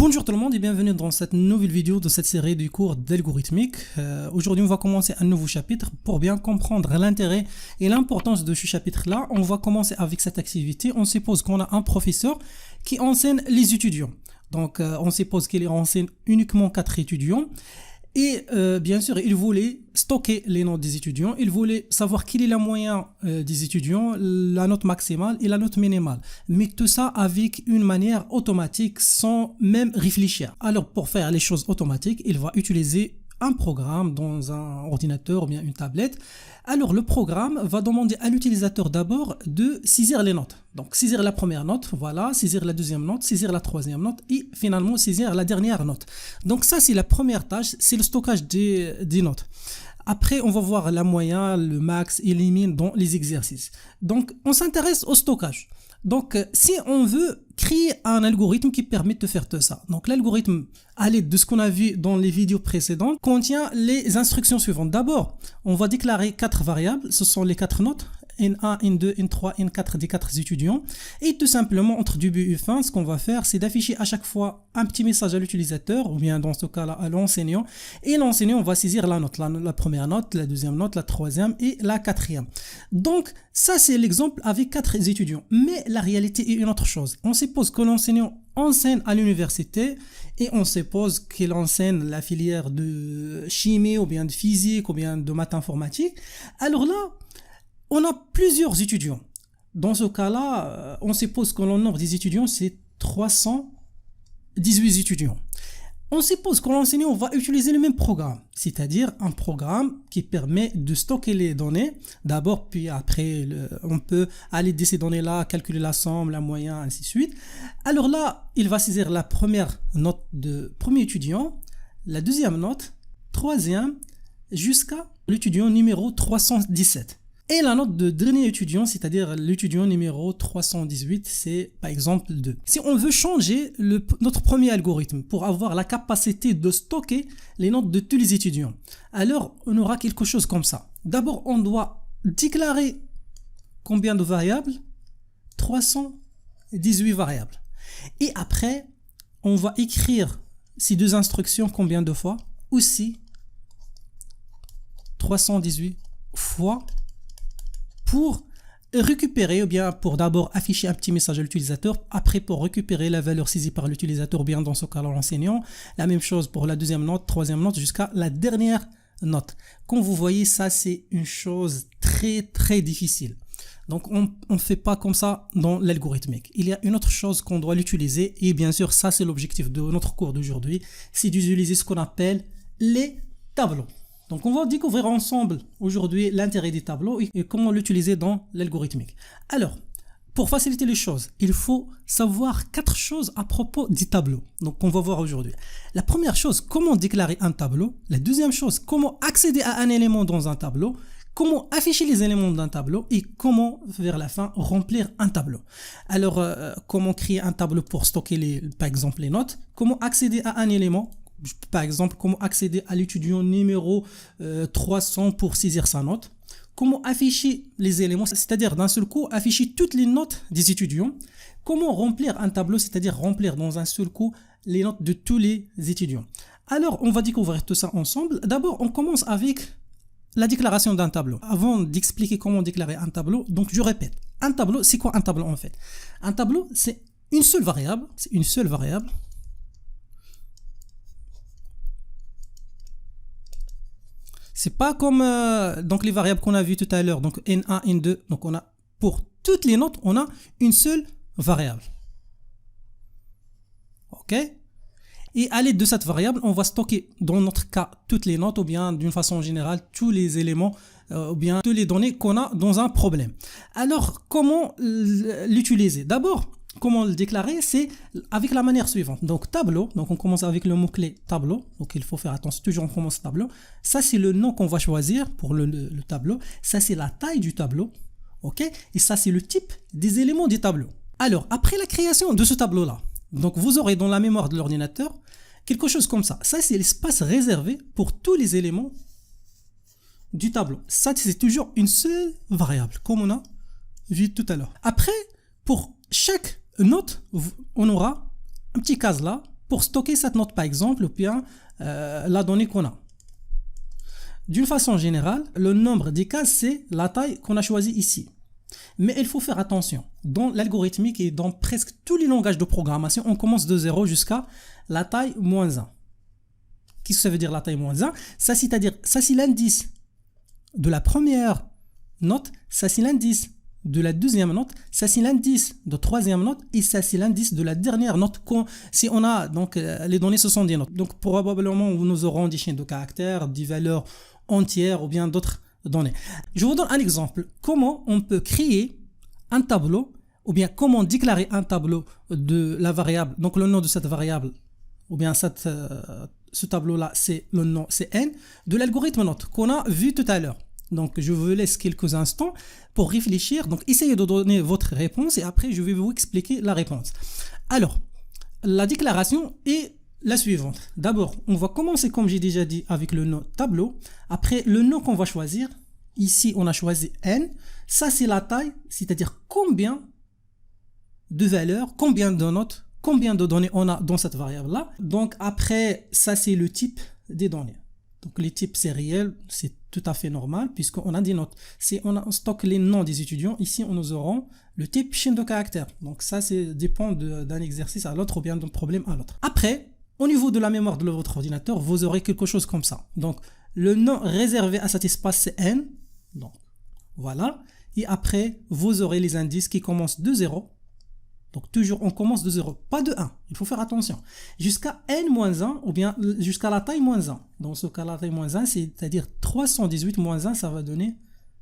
Bonjour tout le monde et bienvenue dans cette nouvelle vidéo de cette série du cours d'algorithmique. Aujourd'hui on va commencer un nouveau chapitre. Pour bien comprendre l'intérêt et l'importance de ce chapitre-là, on va commencer avec cette activité. On suppose qu'on a un professeur qui enseigne les étudiants. Donc on suppose qu'il enseigne uniquement 4 étudiants. Et bien sûr, il voulait stocker les notes des étudiants. Il voulait savoir quelle est la moyenne des étudiants, la note maximale et la note minimale. Mais tout ça avec une manière automatique sans même réfléchir. Alors pour faire les choses automatiques, il va utiliser un programme dans un ordinateur ou bien une tablette. Alors le programme va demander à l'utilisateur d'abord de saisir les notes. Donc saisir la première note, voilà, saisir la deuxième note, saisir la troisième note et finalement saisir la dernière note. Donc ça c'est la première tâche, c'est le stockage des notes. Après on va voir la moyenne, le max et les min dans les exercices. Donc on s'intéresse au stockage. Donc, si on veut créer un algorithme qui permet de faire tout ça. Donc, l'algorithme, à l'aide de ce qu'on a vu dans les vidéos précédentes, contient les instructions suivantes. D'abord, on va déclarer 4 variables. Ce sont les 4 notes. N1, N2, N3, N4 des 4 étudiants. Et tout simplement, entre début et fin, ce qu'on va faire, c'est d'afficher à chaque fois un petit message à l'utilisateur, ou bien dans ce cas-là, à l'enseignant. Et l'enseignant va saisir la note, la première note, la deuxième note, la troisième et la quatrième. Donc, ça, c'est l'exemple avec 4 étudiants. Mais la réalité est une autre chose. On suppose que l'enseignant enseigne à l'université et on suppose qu'il enseigne la filière de chimie, ou bien de physique, ou bien de maths informatique. Alors là, on a plusieurs étudiants. Dans ce cas-là, on suppose que le nombre des étudiants, c'est 318 étudiants. On suppose que l'enseignant va utiliser le même programme, c'est-à-dire un programme qui permet de stocker les données. D'abord, puis après, on peut aller de ces données-là, calculer la somme, la moyenne, ainsi de suite. Alors là, il va saisir la première note de premier étudiant, la deuxième note, troisième, jusqu'à l'étudiant numéro 317. Et la note de dernier étudiant, c'est-à-dire l'étudiant numéro 318, c'est par exemple 2. Si on veut changer notre premier algorithme pour avoir la capacité de stocker les notes de tous les étudiants, alors on aura quelque chose comme ça. D'abord, on doit déclarer combien de variables? 318 variables. Et après, on va écrire ces deux instructions combien de fois? Aussi 318 fois pour récupérer ou bien pour d'abord afficher un petit message à l'utilisateur, après pour récupérer la valeur saisie par l'utilisateur ou bien dans ce cas l'enseignant. La même chose pour la deuxième note, troisième note jusqu'à la dernière note. Comme vous voyez, ça c'est une chose très difficile. Donc on ne fait pas comme ça dans l'algorithmique. Il y a une autre chose qu'on doit l'utiliser et bien sûr ça c'est l'objectif de notre cours d'aujourd'hui, c'est d'utiliser ce qu'on appelle les tableaux. Donc on va découvrir ensemble aujourd'hui l'intérêt des tableaux et comment l'utiliser dans l'algorithmique. Alors, pour faciliter les choses, il faut savoir 4 choses à propos des tableaux. Donc on va voir aujourd'hui. La première chose, comment déclarer un tableau. La deuxième chose, comment accéder à un élément dans un tableau. Comment afficher les éléments d'un tableau et comment, vers la fin, remplir un tableau. Alors, comment créer un tableau pour stocker par exemple les notes. Comment accéder à un élément. Par exemple, comment accéder à l'étudiant numéro 300 pour saisir sa note. Comment afficher les éléments, c'est-à-dire d'un seul coup, afficher toutes les notes des étudiants. Comment remplir un tableau, c'est-à-dire remplir dans un seul coup les notes de tous les étudiants. Alors, on va découvrir tout ça ensemble. D'abord, on commence avec la déclaration d'un tableau. Avant d'expliquer comment déclarer un tableau, donc je répète. Un tableau, c'est quoi un tableau en fait? Un tableau, c'est une seule variable. C'est une seule variable. C'est pas comme donc les variables qu'on a vues tout à l'heure, donc N1, N2, donc on a pour toutes les notes, on a une seule variable. OK? Et à l'aide de cette variable, on va stocker dans notre cas toutes les notes ou bien d'une façon générale tous les éléments ou bien toutes les données qu'on a dans un problème. Alors, comment l'utiliser? D'abord, comment le déclarer? C'est avec la manière suivante. Donc tableau, donc on commence avec le mot-clé tableau. Donc il faut faire attention, toujours on commence tableau. Ça c'est le nom qu'on va choisir pour le tableau. Ça c'est la taille du tableau. OK? Et ça c'est le type des éléments du tableau. Alors, après la création de ce tableau-là, donc vous aurez dans la mémoire de l'ordinateur quelque chose comme ça. Ça c'est l'espace réservé pour tous les éléments du tableau. Ça c'est toujours une seule variable, comme on a vu tout à l'heure. Après, pour chaque note, on aura un petit case là pour stocker cette note par exemple, ou bien la donnée qu'on a. D'une façon générale, le nombre des cases, c'est la taille qu'on a choisie ici. Mais il faut faire attention. Dans l'algorithmique et dans presque tous les langages de programmation, on commence de 0 jusqu'à la taille moins 1. Qu'est-ce que ça veut dire la taille moins 1? Ça, c'est-à-dire, ça c'est l'indice de la première note, ça c'est l'indice de la deuxième note, ça c'est l'indice de troisième note et ça c'est l'indice de la dernière note. Si on a donc les données, ce sont des notes. Donc probablement nous aurons des chaînes de caractères, des valeurs entières ou bien d'autres données. Je vous donne un exemple. Comment on peut créer un tableau ou bien comment déclarer un tableau de la variable, donc le nom de cette variable ou bien ce tableau-là, c'est le nom, c'est n, de l'algorithme note qu'on a vu tout à l'heure. Donc, je vous laisse quelques instants pour réfléchir. Donc, essayez de donner votre réponse et après, je vais vous expliquer la réponse. Alors, la déclaration est la suivante. D'abord, on va commencer, comme j'ai déjà dit, avec le nom tableau. Après, le nom qu'on va choisir. Ici, on a choisi n. Ça, c'est la taille, c'est-à-dire combien de valeurs, combien de notes, combien de données on a dans cette variable-là. Donc, après, ça, c'est le type des données. Donc, les types, c'est réel, c'est tout à fait normal puisqu'on a des notes. Si on stocke les noms des étudiants, ici, nous aurons le type chaîne de caractères. Donc, ça, dépend d'un exercice à l'autre ou bien d'un problème à l'autre. Après, au niveau de la mémoire de votre ordinateur, vous aurez quelque chose comme ça. Donc, le nom réservé à cet espace, c'est n. Donc, voilà. Et après, vous aurez les indices qui commencent de 0. Donc, toujours, on commence de 0, pas de 1. Il faut faire attention. Jusqu'à n-1 ou bien jusqu'à la taille moins 1. Dans ce cas, la taille moins 1, c'est-à-dire 318 moins 1, ça va donner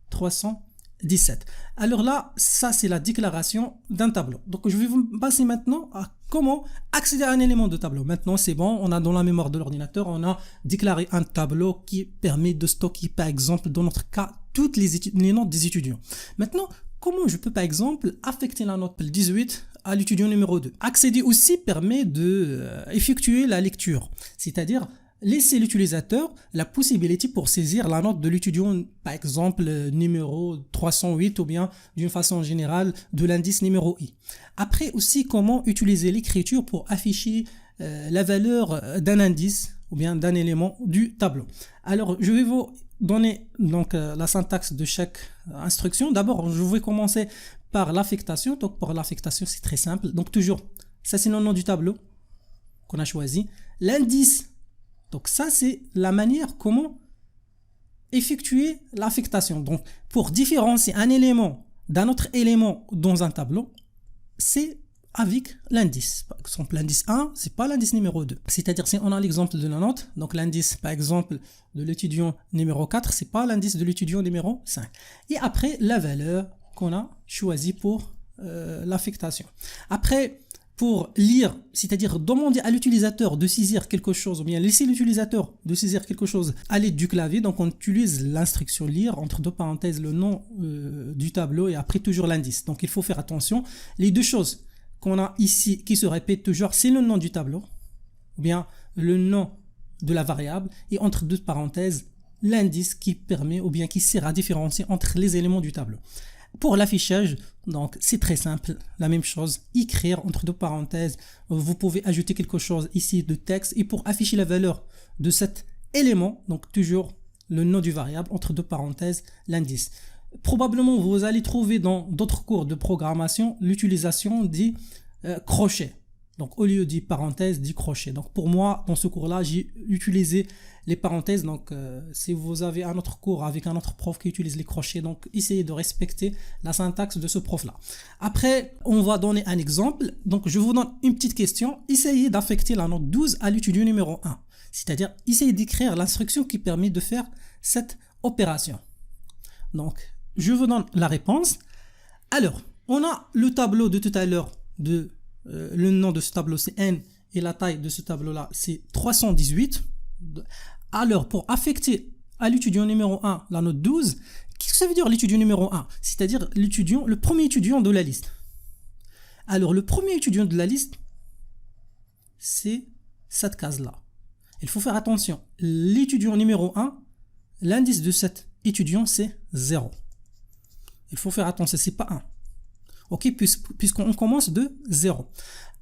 317. Alors là, ça, c'est la déclaration d'un tableau. Donc, je vais vous passer maintenant à comment accéder à un élément de tableau. Maintenant, c'est bon, on a dans la mémoire de l'ordinateur, on a déclaré un tableau qui permet de stocker, par exemple, dans notre cas, toutes les notes des étudiants. Maintenant, comment je peux, par exemple, affecter la note 18 à l'étudiant numéro 2? Accéder aussi permet d'effectuer la lecture, c'est-à-dire laisser l'utilisateur la possibilité pour saisir la note de l'étudiant, par exemple, numéro 308 ou bien d'une façon générale de l'indice numéro I. Après aussi, comment utiliser l'écriture pour afficher la valeur d'un indice ou bien d'un élément du tableau. Alors, je vais vous donner donc la syntaxe de chaque instruction. D'abord, je vais commencer par l'affectation. Donc, pour l'affectation, c'est très simple. Donc, toujours, ça c'est le nom du tableau qu'on a choisi. L'indice, donc ça c'est la manière comment effectuer l'affectation. Donc, pour différencier un élément d'un autre élément dans un tableau, c'est avec l'indice. Par exemple, l'indice 1, c'est pas l'indice numéro 2. C'est-à-dire, si on a l'exemple de la note, donc l'indice, par exemple, de l'étudiant numéro 4, c'est pas l'indice de l'étudiant numéro 5. Et après, la valeur qu'on a choisie pour l'affectation. Après, pour lire, c'est-à-dire demander à l'utilisateur de saisir quelque chose, ou bien laisser l'utilisateur de saisir quelque chose à l'aide du clavier, donc on utilise l'instruction lire, entre deux parenthèses, le nom du tableau et après toujours l'indice. Donc il faut faire attention. Les deux choses qu'on a ici, qui se répètent toujours, c'est le nom du tableau, ou bien le nom de la variable, et entre deux parenthèses, l'indice qui permet, ou bien qui sert à différencier entre les éléments du tableau. Pour l'affichage, donc c'est très simple, la même chose, écrire entre deux parenthèses, vous pouvez ajouter quelque chose ici de texte, et pour afficher la valeur de cet élément, donc toujours le nom du variable, entre deux parenthèses, l'indice. Probablement, vous allez trouver dans d'autres cours de programmation l'utilisation des crochets. Donc, au lieu des parenthèses, des crochets. Donc, pour moi, dans ce cours-là, j'ai utilisé les parenthèses. Donc, si vous avez un autre cours avec un autre prof qui utilise les crochets, donc, essayez de respecter la syntaxe de ce prof-là. Après, on va donner un exemple. Donc, je vous donne une petite question. Essayez d'affecter la note 12 à l'étudiant numéro 1. C'est-à-dire, essayez d'écrire l'instruction qui permet de faire cette opération. Donc, je vous donne la réponse. Alors, on a le tableau de tout à l'heure de le nom de ce tableau c'est n et la taille de ce tableau là c'est 318. Alors pour affecter à l'étudiant numéro 1 la note 12, qu'est-ce que ça veut dire l'étudiant numéro 1? C'est-à-dire le premier étudiant de la liste. Alors le premier étudiant de la liste, c'est cette case là. Il faut faire attention, l'étudiant numéro 1, l'indice de cet étudiant c'est 0. Il faut faire attention, c'est pas 1. Ok, puisqu'on commence de 0.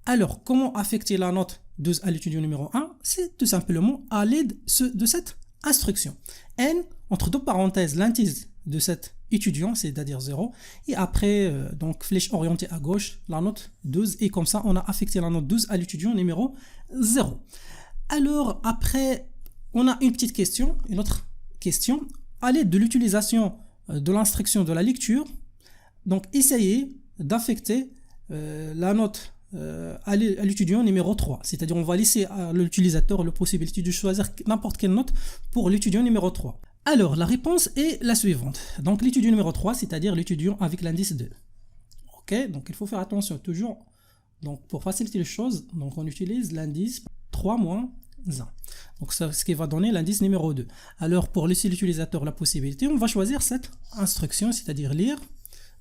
Alors, comment affecter la note 12 à l'étudiant numéro 1? C'est tout simplement à l'aide de cette instruction. N, entre deux parenthèses, l'indice de cet étudiant, c'est-à-dire 0. Et après, donc flèche orientée à gauche, la note 12. Et comme ça, on a affecté la note 12 à l'étudiant numéro 0. Alors, après, on a une petite question, une autre question. À l'aide de l'utilisation de l'instruction de la lecture, donc essayez d'affecter la note à l'étudiant numéro 3. C'est-à-dire on va laisser à l'utilisateur la possibilité de choisir n'importe quelle note pour l'étudiant numéro 3. Alors la réponse est la suivante. Donc l'étudiant numéro 3, c'est-à-dire l'étudiant avec l'indice 2. Ok, donc il faut faire attention toujours. Donc pour faciliter les choses, donc on utilise l'indice 3 moins 1. Donc c'est ce qui va donner l'indice numéro 2. Alors pour laisser l'utilisateur la possibilité, on va choisir cette instruction, c'est-à-dire lire.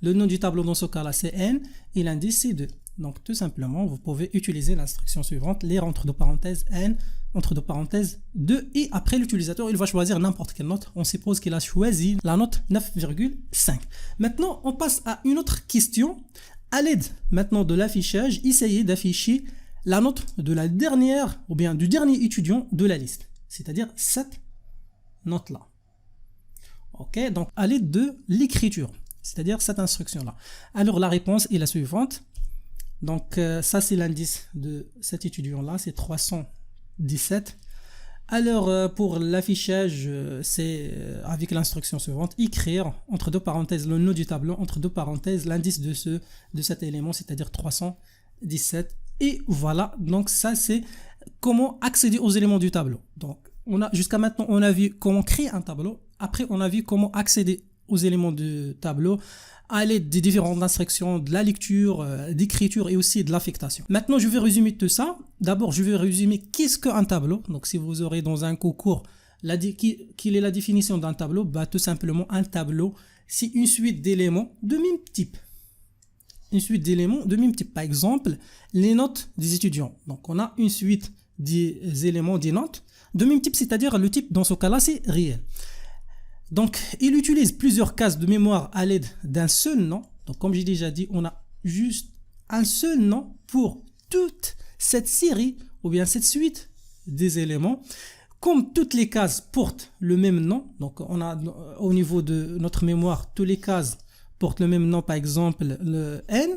Le nom du tableau dans ce cas-là c'est N et l'indice c'est 2. Donc tout simplement, vous pouvez utiliser l'instruction suivante, lire entre deux parenthèses N, entre deux parenthèses 2, et après l'utilisateur, il va choisir n'importe quelle note. On suppose qu'il a choisi la note 9,5. Maintenant, on passe à une autre question. À l'aide maintenant de l'affichage, essayez d'afficher la note de la dernière, ou bien du dernier étudiant de la liste. C'est-à-dire cette note-là. Ok, donc à l'aide de l'écriture, c'est-à-dire cette instruction-là. Alors la réponse est la suivante. Donc ça c'est l'indice de cet étudiant-là, c'est 317. Alors pour l'affichage, c'est avec l'instruction suivante, écrire entre deux parenthèses le nom du tableau, entre deux parenthèses l'indice de cet élément, c'est-à-dire 317. Et voilà, donc ça c'est comment accéder aux éléments du tableau. Donc jusqu'à maintenant on a vu comment créer un tableau, après on a vu comment accéder aux éléments du tableau à l'aide des différentes instructions, de la lecture, d'écriture et aussi de l'affectation. Maintenant, je vais résumer tout ça. D'abord, je vais résumer qu'est-ce qu'un tableau. Donc, si vous aurez dans un concours, quelle est la définition d'un tableau? Bah, tout simplement, un tableau, c'est une suite d'éléments de même type. Une suite d'éléments de même type. Par exemple, les notes des étudiants. Donc, on a une suite des éléments, des notes de même type, c'est-à-dire le type, dans ce cas-là, c'est réel. Donc, il utilise plusieurs cases de mémoire à l'aide d'un seul nom. Donc, comme j'ai déjà dit, on a juste un seul nom pour toute cette série ou bien cette suite des éléments. Comme toutes les cases portent le même nom, donc on a au niveau de notre mémoire, toutes les cases portent le même nom, par exemple le N.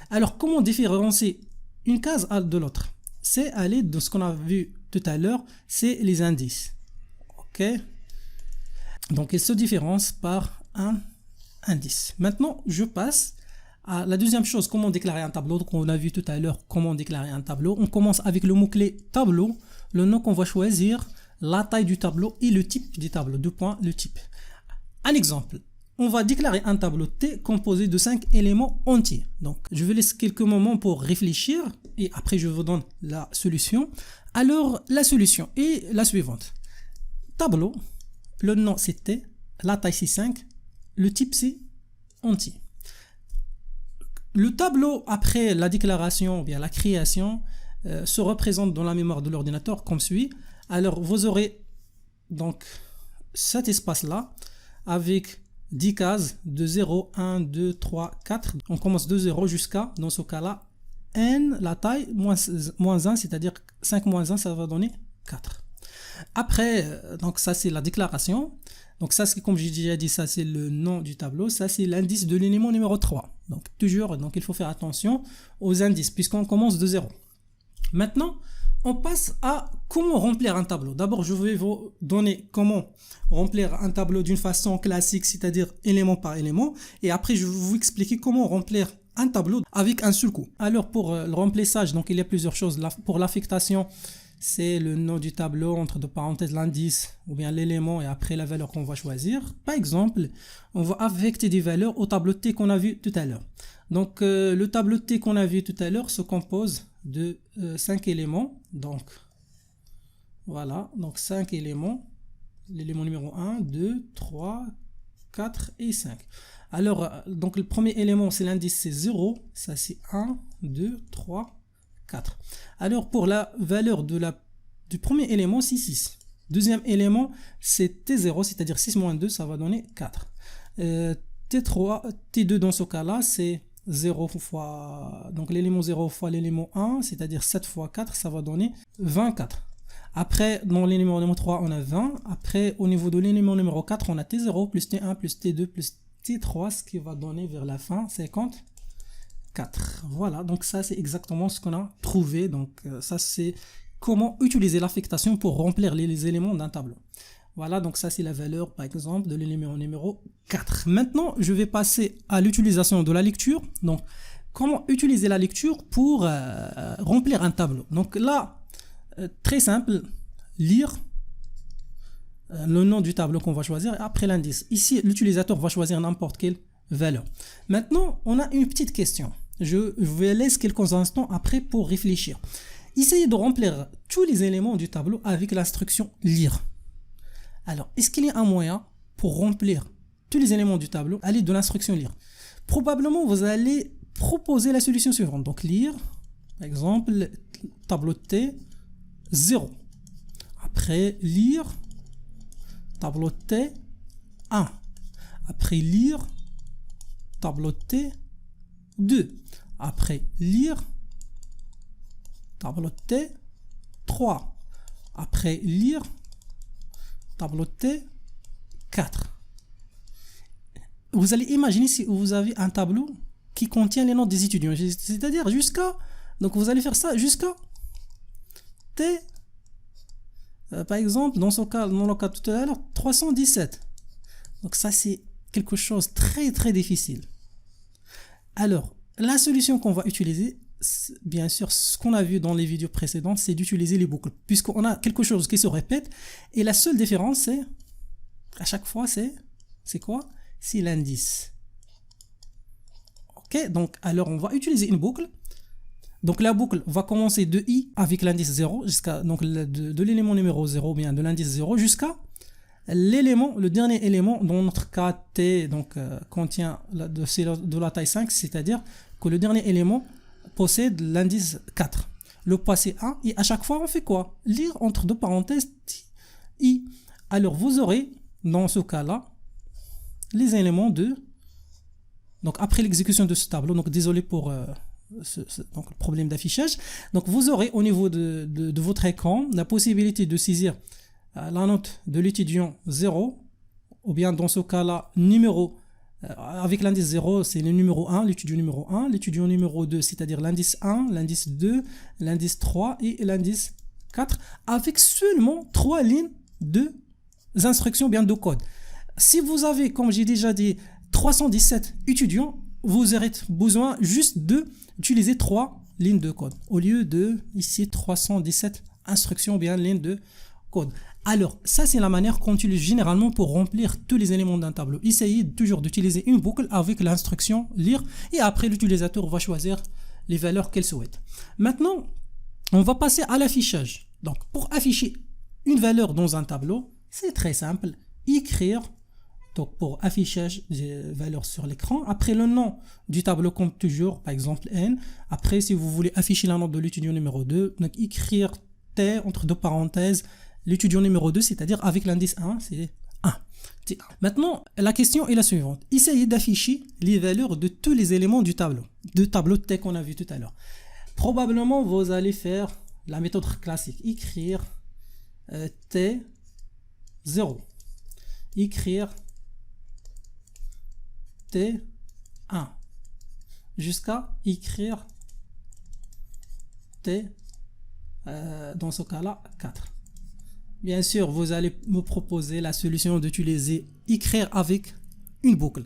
Alors, comment différencier une case de l'autre? C'est à l'aide de ce qu'on a vu tout à l'heure, c'est les indices. Ok? Donc, il se différencie par un indice. Maintenant, je passe à la deuxième chose, comment déclarer un tableau. Donc, on a vu tout à l'heure comment déclarer un tableau. On commence avec le mot-clé tableau, le nom qu'on va choisir, la taille du tableau et le type du tableau. Deux points, le type. Un exemple, on va déclarer un tableau T composé de 5 éléments entiers. Donc, je vais laisser quelques moments pour réfléchir et après, je vous donne la solution. Alors, la solution est la suivante. Tableau. Le nom c'est T, la taille c'est 5, le type c'est entier. Le tableau après la déclaration ou bien la création se représente dans la mémoire de l'ordinateur comme suit. Alors vous aurez donc cet espace là avec 10 cases de 0, 1, 2, 3, 4. On commence de 0 jusqu'à, dans ce cas là, n, la taille, moins 1, c'est-à-dire 5 moins 1, ça va donner 4. Après, donc ça c'est la déclaration. Donc ça c'est comme j'ai déjà dit, ça c'est le nom du tableau. Ça c'est l'indice de l'élément numéro 3. Donc toujours, donc il faut faire attention aux indices puisqu'on commence de 0. Maintenant, on passe à comment remplir un tableau. D'abord, je vais vous donner comment remplir un tableau d'une façon classique, c'est-à-dire élément par élément. Et après, je vais vous expliquer comment remplir un tableau avec un seul coup. Alors pour le remplissage, donc il y a plusieurs choses. Pour l'affectation, c'est le nom du tableau, entre deux parenthèses l'indice ou bien l'élément et après la valeur qu'on va choisir. Par exemple, on va affecter des valeurs au tableau T qu'on a vu tout à l'heure. Donc le tableau T qu'on a vu tout à l'heure se compose de 5 éléments. Donc voilà, donc 5 éléments. L'élément numéro 1, 2, 3, 4 et 5. Alors, donc le premier élément, c'est l'indice, c'est 0. Ça, c'est 1, 2, 3, 4. Alors, pour la valeur du premier élément, c'est 6. Deuxième élément, c'est T0, c'est-à-dire 6 moins 2, ça va donner 4. T3, T2 dans ce cas-là, c'est 0 fois, donc l'élément 0 fois l'élément 1, c'est-à-dire 7 fois 4, ça va donner 24. Après, dans l'élément numéro 3, on a 20. Après, au niveau de l'élément numéro 4, on a T0 plus T1 plus T2 plus T3, ce qui va donner vers la fin 54. Voilà, donc ça c'est exactement ce qu'on a trouvé. Donc ça c'est comment utiliser l'affectation pour remplir les éléments d'un tableau. Voilà, donc ça c'est la valeur par exemple de l'élément numéro 4. Maintenant, je vais passer à l'utilisation de la lecture. Donc, comment utiliser la lecture pour remplir un tableau. Donc là, très simple, lire le nom du tableau qu'on va choisir et après l'indice. Ici, l'utilisateur va choisir n'importe quelle valeur. Maintenant, on a une petite question. Je vous laisse quelques instants après pour réfléchir. Essayez de remplir tous les éléments du tableau avec l'instruction lire. Alors, est-ce qu'il y a un moyen pour remplir tous les éléments du tableau à l'aide de l'instruction lire? Probablement, vous allez proposer la solution suivante. Donc, lire, par exemple, tableau de T, 0. Après, lire, tableau de T, 1. Après, lire, tableau de T, 2. Après, lire, tableau de T, 3. Après, lire, tableau de T, 4. Vous allez imaginer si vous avez un tableau qui contient les noms des étudiants. C'est-à-dire jusqu'à... Donc vous allez faire ça jusqu'à T, par exemple, dans ce cas, dans le cas de tout à l'heure, 317. Donc ça, c'est quelque chose de très très difficile. Alors, la solution qu'on va utiliser, bien sûr, ce qu'on a vu dans les vidéos précédentes, c'est d'utiliser les boucles, puisqu'on a quelque chose qui se répète, et la seule différence, c'est, à chaque fois, c'est quoi? C'est l'indice. Ok, donc, alors, on va utiliser une boucle. Donc, la boucle va commencer de i avec l'indice 0, jusqu'à, donc, de l'élément numéro 0, bien, de l'indice 0, jusqu'à l'élément, le dernier élément, dans notre cas, t, donc, contient de la taille 5, c'est-à-dire que le dernier élément possède l'indice 4. Le passé 1, et à chaque fois, on fait quoi? Lire entre deux parenthèses i. Alors, vous aurez, dans ce cas-là, les éléments de... Donc, après l'exécution de ce tableau, donc désolé pour donc, le problème d'affichage. Donc, vous aurez au niveau de votre écran la possibilité de saisir la note de l'étudiant 0, ou bien dans ce cas-là, numéro avec l'indice 0, c'est le numéro 1, l'étudiant numéro 1, l'étudiant numéro 2, c'est-à-dire l'indice 1, l'indice 2, l'indice 3 et l'indice 4, avec seulement 3 lignes de instructions, bien de code. Si vous avez, comme j'ai déjà dit, 317 étudiants, vous aurez besoin juste d'utiliser 3 lignes de code, au lieu de, ici, 317 instructions, bien lignes de code. Alors, ça c'est la manière qu'on utilise généralement pour remplir tous les éléments d'un tableau. Essayez toujours d'utiliser une boucle avec l'instruction lire et après l'utilisateur va choisir les valeurs qu'il souhaite. Maintenant, on va passer à l'affichage. Donc, pour afficher une valeur dans un tableau, c'est très simple. Écrire, donc pour affichage des valeurs sur l'écran, après le nom du tableau comme toujours, par exemple N. Après, si vous voulez afficher la note de l'étudiant numéro 2, donc écrire T entre deux parenthèses, l'étudiant numéro 2, c'est-à-dire avec l'indice 1, c'est 1. Maintenant, la question est la suivante. Essayez d'afficher les valeurs de tous les éléments du tableau, de T qu'on a vu tout à l'heure. Probablement, vous allez faire la méthode classique. Écrire T 0. Écrire T 1. Jusqu'à écrire T, dans ce cas-là, 4. Bien sûr, vous allez me proposer la solution d'utiliser écrire avec une boucle.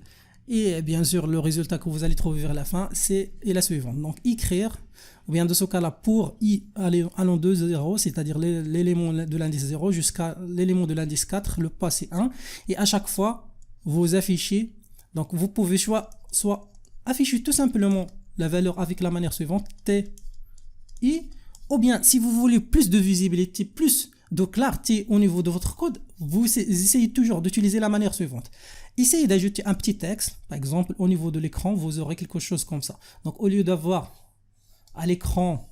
Et bien sûr, le résultat que vous allez trouver vers la fin, c'est la suivante. Donc, écrire, ou bien de ce cas-là, pour i allant de 0, c'est-à-dire l'élément de l'indice 0 jusqu'à l'élément de l'indice 4, le passé 1. Et à chaque fois, vous affichez, donc vous pouvez soit afficher tout simplement la valeur avec la manière suivante, t, i, ou bien si vous voulez plus de visibilité, plus de clarté au niveau de votre code, vous essayez toujours d'utiliser la manière suivante. Essayez d'ajouter un petit texte, par exemple au niveau de l'écran, vous aurez quelque chose comme ça. Donc au lieu d'avoir à l'écran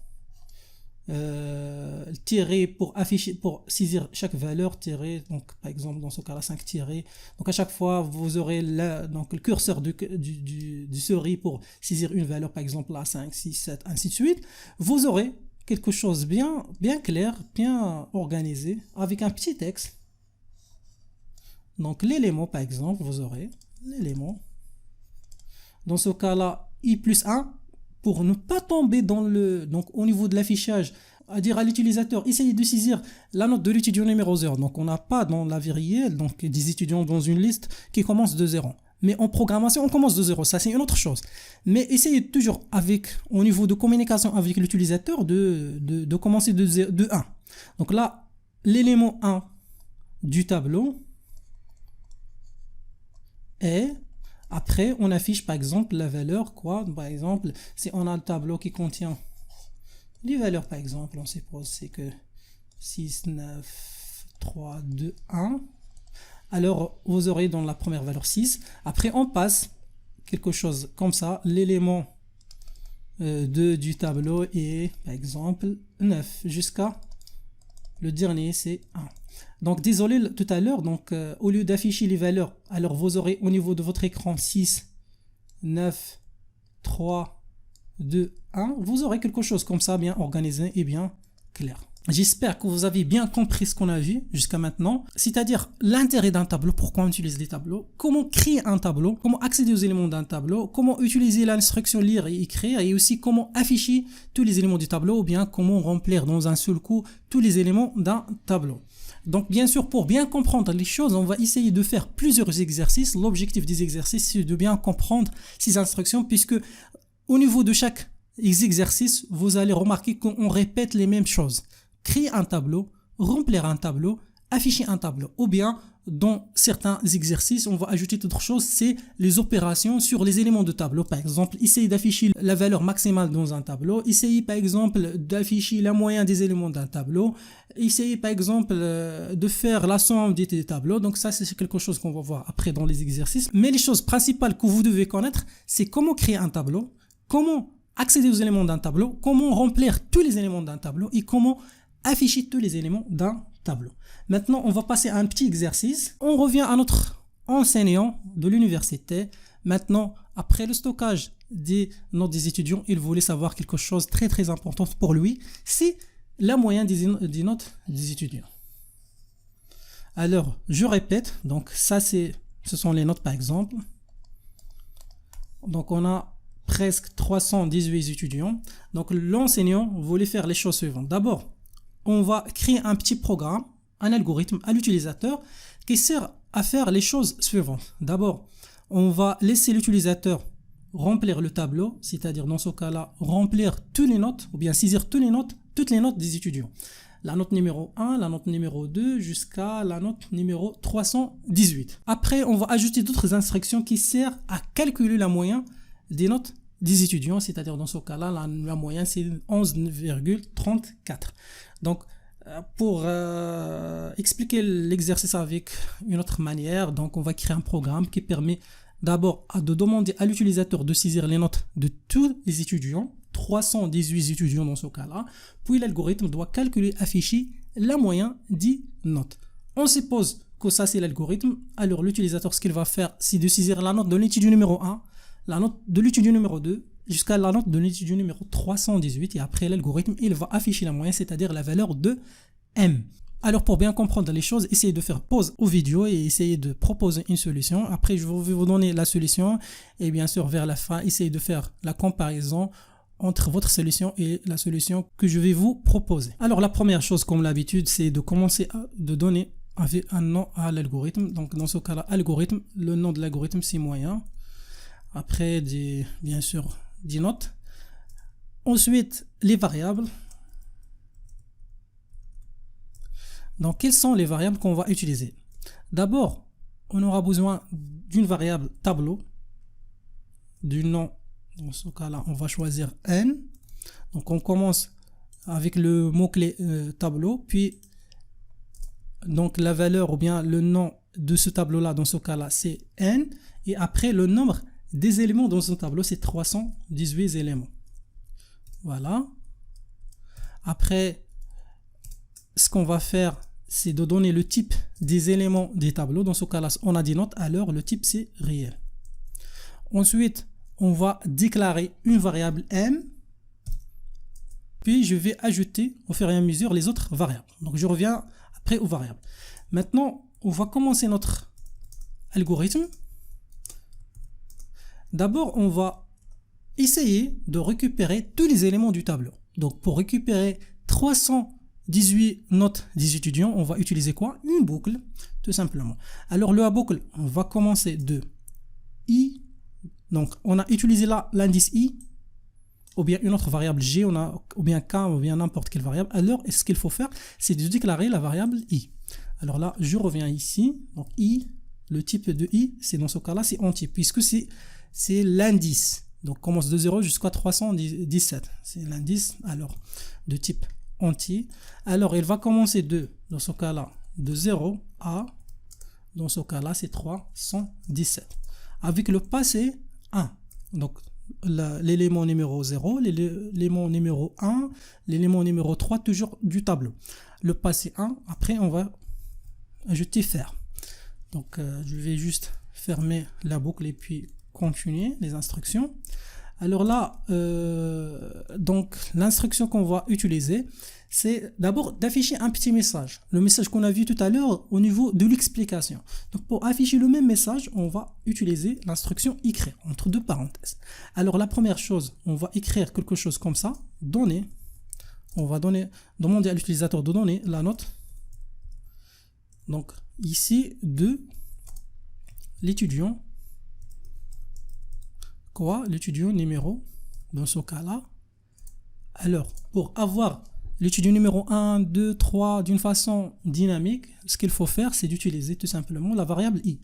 tiret pour afficher, pour saisir chaque valeur, tiret, donc par exemple dans ce cas-là 5 tirets. Donc à chaque fois vous aurez donc le curseur du souris pour saisir une valeur, par exemple là 5, 6, 7, ainsi de suite. Vous aurez quelque chose bien clair, bien organisé, avec un petit texte. Donc l'élément par exemple, vous aurez l'élément. Dans ce cas-là, i plus 1, pour ne pas tomber dans donc au niveau de l'affichage, à dire à l'utilisateur, essayez de saisir la note de l'étudiant numéro 0. Donc on n'a pas dans la vie réelle donc des étudiants dans une liste qui commence de 0. Mais en programmation, on commence de 0. Ça, c'est une autre chose. Mais essayez toujours, au niveau de communication avec l'utilisateur, de commencer de 1. Donc là, l'élément 1 du tableau est... Après, on affiche par exemple la valeur, quoi. Par exemple, si on a le tableau qui contient les valeurs, par exemple, on suppose c'est que 6, 9, 3, 2, 1. Alors, vous aurez dans la première valeur 6. Après, on passe quelque chose comme ça. L'élément du tableau est, par exemple, 9 jusqu'à le dernier, c'est 1. Donc désolé tout à l'heure, donc au lieu d'afficher les valeurs, alors vous aurez au niveau de votre écran 6, 9, 3, 2, 1. Vous aurez quelque chose comme ça, bien organisé et bien clair. J'espère que vous avez bien compris ce qu'on a vu jusqu'à maintenant, c'est-à-dire l'intérêt d'un tableau, pourquoi on utilise les tableaux, comment créer un tableau, comment accéder aux éléments d'un tableau, comment utiliser l'instruction lire et écrire, et aussi comment afficher tous les éléments du tableau, ou bien comment remplir dans un seul coup tous les éléments d'un tableau. Donc bien sûr, pour bien comprendre les choses, on va essayer de faire plusieurs exercices. L'objectif des exercices, c'est de bien comprendre ces instructions, puisque au niveau de chaque exercice, vous allez remarquer qu'on répète les mêmes choses. Créer un tableau, remplir un tableau, afficher un tableau. Ou bien, dans certains exercices, on va ajouter d'autres choses, c'est les opérations sur les éléments de tableau. Par exemple, essayer d'afficher la valeur maximale dans un tableau. Essayez par exemple d'afficher la moyenne des éléments d'un tableau. Essayez par exemple de faire la somme des tableaux. Donc ça, c'est quelque chose qu'on va voir après dans les exercices. Mais les choses principales que vous devez connaître, c'est comment créer un tableau, comment accéder aux éléments d'un tableau, comment remplir tous les éléments d'un tableau et comment afficher tous les éléments d'un tableau. Maintenant, on va passer à un petit exercice. On revient à notre enseignant de l'université. Maintenant, après le stockage des notes des étudiants, il voulait savoir quelque chose de très important pour lui. C'est la moyenne des notes des étudiants. Alors, je répète. Donc, ce sont les notes par exemple. Donc, on a presque 318 étudiants. Donc, l'enseignant voulait faire les choses suivantes. D'abord, on va créer un petit programme, un algorithme à l'utilisateur qui sert à faire les choses suivantes. D'abord, on va laisser l'utilisateur remplir le tableau, c'est-à-dire dans ce cas-là, remplir toutes les notes, ou bien saisir toutes les notes des étudiants. La note numéro 1, la note numéro 2, jusqu'à la note numéro 318. Après, on va ajouter d'autres instructions qui servent à calculer la moyenne des notes des étudiants, c'est-à-dire dans ce cas-là, la moyenne c'est 11,34. Donc, pour expliquer l'exercice avec une autre manière, donc on va créer un programme qui permet d'abord de demander à l'utilisateur de saisir les notes de tous les étudiants, 318 étudiants dans ce cas-là, puis l'algorithme doit calculer, afficher la moyenne des notes. On suppose que ça c'est l'algorithme, alors l'utilisateur ce qu'il va faire c'est de saisir la note de l'étudiant numéro 1, la note de l'étudiant numéro 2, jusqu'à la note de l'étudiant numéro 318, et après l'algorithme il va afficher la moyenne, c'est-à-dire la valeur de M. Alors pour bien comprendre les choses, essayez de faire pause aux vidéos et essayez de proposer une solution. Après je vais vous donner la solution et bien sûr vers la fin, essayez de faire la comparaison entre votre solution et la solution que je vais vous proposer. Alors la première chose comme l'habitude, c'est de commencer de donner un nom à l'algorithme. Donc dans ce cas-là, algorithme, le nom de l'algorithme c'est moyen. Après bien sûr des notes. Ensuite les variables. Donc, quelles sont les variables qu'on va utiliser? D'abord, on aura besoin d'une variable tableau, du nom. Dans ce cas-là, on va choisir n. Donc, on commence avec le mot-clé tableau, puis donc la valeur ou bien le nom de ce tableau-là, dans ce cas-là, c'est n. Et après, le nombre des éléments dans ce tableau, c'est 318 éléments. Voilà. Après, ce qu'on va faire, c'est de donner le type des éléments des tableaux. Dans ce cas-là, on a dit note, alors le type c'est réel. Ensuite, on va déclarer une variable m. Puis je vais ajouter au fur et à mesure les autres variables. Donc je reviens après aux variables. Maintenant, on va commencer notre algorithme. D'abord, on va essayer de récupérer tous les éléments du tableau. Donc pour récupérer 318 notes des étudiants, on va utiliser quoi? Une boucle, tout simplement. Alors la boucle, on va commencer de i. Donc on a utilisé là l'indice i, ou bien une autre variable g, ou bien k, ou bien n'importe quelle variable. Alors ce qu'il faut faire, c'est de déclarer la variable i. Alors là, je reviens ici. Donc i, le type de i, c'est dans ce cas-là, c'est entier, puisque c'est l'indice. Donc commence de 0 jusqu'à 317. C'est l'indice alors de type entier. Alors il va commencer dans ce cas-là, de 0 à, dans ce cas-là, c'est 317. Avec le passé 1. Donc l'élément numéro 0, l'élément numéro 1, l'élément numéro 3, toujours du tableau. Le passé 1, après on va ajouter faire. Donc je vais juste fermer la boucle et puis continuer les instructions. Alors là, donc l'instruction qu'on va utiliser, c'est d'abord d'afficher un petit message. Le message qu'on a vu tout à l'heure au niveau de l'explication. Donc pour afficher le même message, on va utiliser l'instruction écrire entre deux parenthèses. Alors la première chose, on va écrire quelque chose comme ça, donner. On va demander à l'utilisateur de donner la note. Donc ici de l'étudiant. Quoi? L'étudiant numéro, dans ce cas-là. Alors, pour avoir l'étudiant numéro 1, 2, 3 d'une façon dynamique, ce qu'il faut faire, c'est d'utiliser tout simplement la variable i.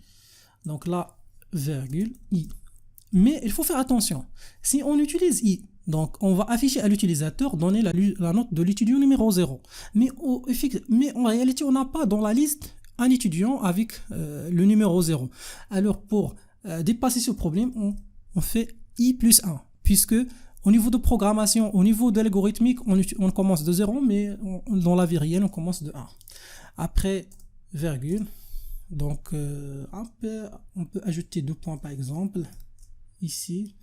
Donc là, virgule i. Mais il faut faire attention. Si on utilise i, donc on va afficher à l'utilisateur, donner la note de l'étudiant numéro 0. Mais en réalité, on n'a pas dans la liste un étudiant avec le numéro 0. Alors, pour dépasser ce problème, on fait i plus 1, puisque au niveau de programmation, au niveau de l'algorithmique, on commence de 0, mais dans la vie réelle, on commence de 1. Après, virgule, donc on peut ajouter 2 points par exemple, ici,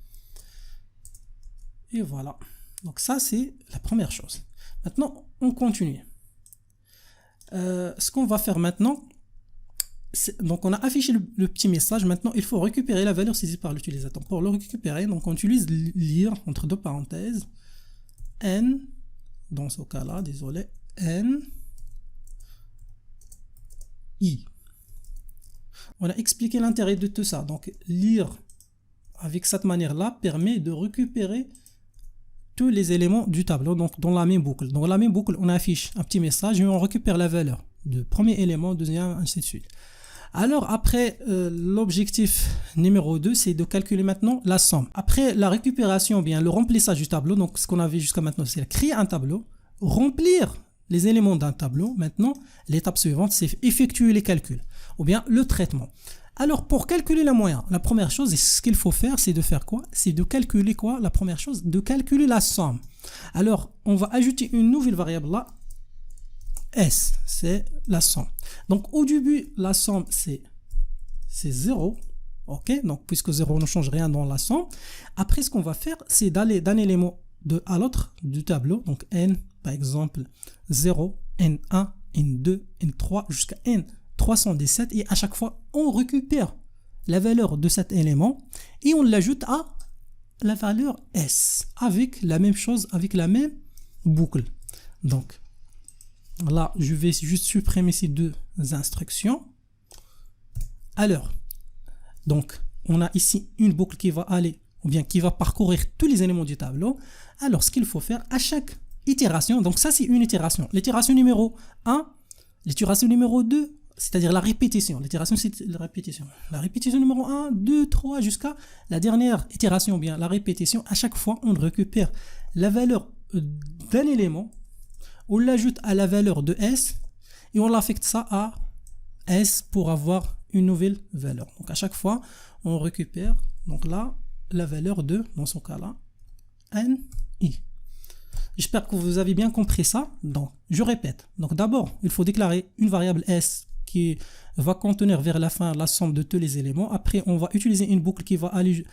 et voilà. Donc ça, c'est la première chose. Maintenant, on continue. Ce qu'on va faire maintenant, donc on a affiché le petit message. Maintenant il faut récupérer la valeur saisie par l'utilisateur. Pour le récupérer, donc on utilise lire entre deux parenthèses n, dans ce cas là, désolé, n i. On a expliqué l'intérêt de tout ça. Donc lire avec cette manière là permet de récupérer tous les éléments du tableau, donc dans la même boucle. Dans la même boucle, on affiche un petit message et on récupère la valeur de premier élément, deuxième, ainsi de suite. Alors après, l'objectif numéro 2, c'est de calculer maintenant la somme. Après la récupération, bien le remplissage du tableau, donc ce qu'on avait jusqu'à maintenant, c'est créer un tableau, remplir les éléments d'un tableau. Maintenant, l'étape suivante, c'est effectuer les calculs, ou bien le traitement. Alors pour calculer la moyenne, la première chose, ce qu'il faut faire, c'est de faire quoi? C'est de calculer quoi? La première chose, de calculer la somme. Alors, on va ajouter une nouvelle variable là, S, c'est la somme. Donc au début, la somme c'est 0, ok, donc puisque 0 ne change rien dans la somme. Après, ce qu'on va faire, c'est d'aller d'un élément à l'autre du tableau, donc n par exemple 0, n1, n2, n3 jusqu'à n317, et à chaque fois on récupère la valeur de cet élément et on l'ajoute à la valeur S avec la même chose, avec la même boucle. Donc là, je vais juste supprimer ces deux instructions. Alors, donc, on a ici une boucle qui va aller, ou bien qui va parcourir tous les éléments du tableau. Alors, ce qu'il faut faire à chaque itération, donc ça c'est une itération. L'itération numéro 1, l'itération numéro 2, c'est-à-dire la répétition. L'itération, c'est la répétition. La répétition numéro 1, 2, 3, jusqu'à la dernière itération, ou bien la répétition. À chaque fois, on récupère la valeur d'un élément, on l'ajoute à la valeur de S et on l'affecte ça à S pour avoir une nouvelle valeur. Donc à chaque fois, on récupère donc là la valeur de, dans ce cas-là, N, I. J'espère que vous avez bien compris ça. Donc, je répète. Donc, d'abord, il faut déclarer une variable S qui va contenir vers la fin la somme de tous les éléments. Après, on va utiliser une boucle qui va aller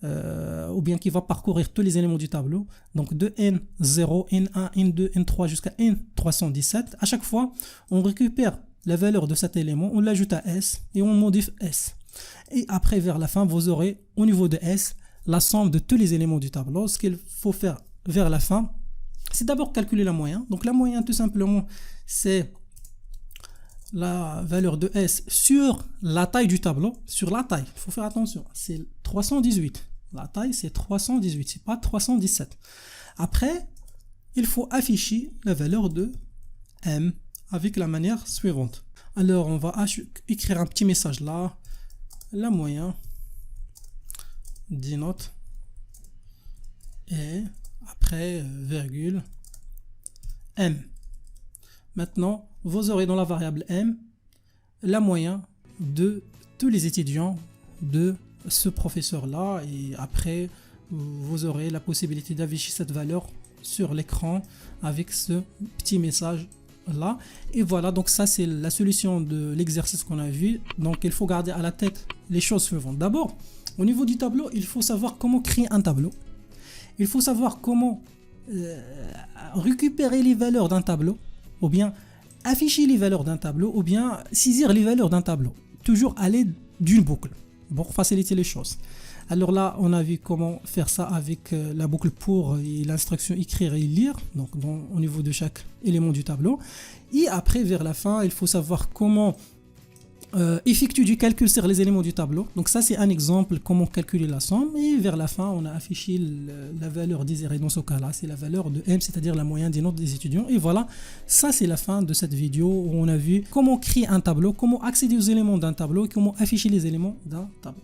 ou bien qui va parcourir tous les éléments du tableau. Donc, de N0, N1, N2, N3 jusqu'à N317. À chaque fois, on récupère la valeur de cet élément, on l'ajoute à S et on modifie S. Et après, vers la fin, vous aurez au niveau de S la somme de tous les éléments du tableau. Ce qu'il faut faire vers la fin, c'est d'abord calculer la moyenne. Donc la moyenne, tout simplement, c'est la valeur de S sur la taille du tableau. Sur la taille, il faut faire attention, c'est 318. La taille, c'est 318, c'est pas 317. Après, il faut afficher la valeur de M avec la manière suivante. Alors, on va écrire un petit message là. La moyenne dénote et après virgule M. Maintenant, vous aurez dans la variable M la moyenne de tous les étudiants de ce professeur-là et après, vous aurez la possibilité d'afficher cette valeur sur l'écran avec ce petit message là. Et voilà, donc ça c'est la solution de l'exercice qu'on a vu. Donc il faut garder à la tête les choses suivantes. D'abord, au niveau du tableau, il faut savoir comment créer un tableau. Il faut savoir comment récupérer les valeurs d'un tableau, ou bien afficher les valeurs d'un tableau, ou bien saisir les valeurs d'un tableau. Toujours à l'aide d'une boucle, pour faciliter les choses. Alors là, on a vu comment faire ça avec la boucle pour l'instruction écrire et lire, donc au niveau de chaque élément du tableau. Et après, vers la fin, il faut savoir comment effectuer du calcul sur les éléments du tableau. Donc ça, c'est un exemple comment calculer la somme. Et vers la fin, on a affiché la valeur désirée dans ce cas-là. C'est la valeur de M, c'est-à-dire la moyenne des notes des étudiants. Et voilà, ça c'est la fin de cette vidéo où on a vu comment créer un tableau, comment accéder aux éléments d'un tableau et comment afficher les éléments d'un tableau.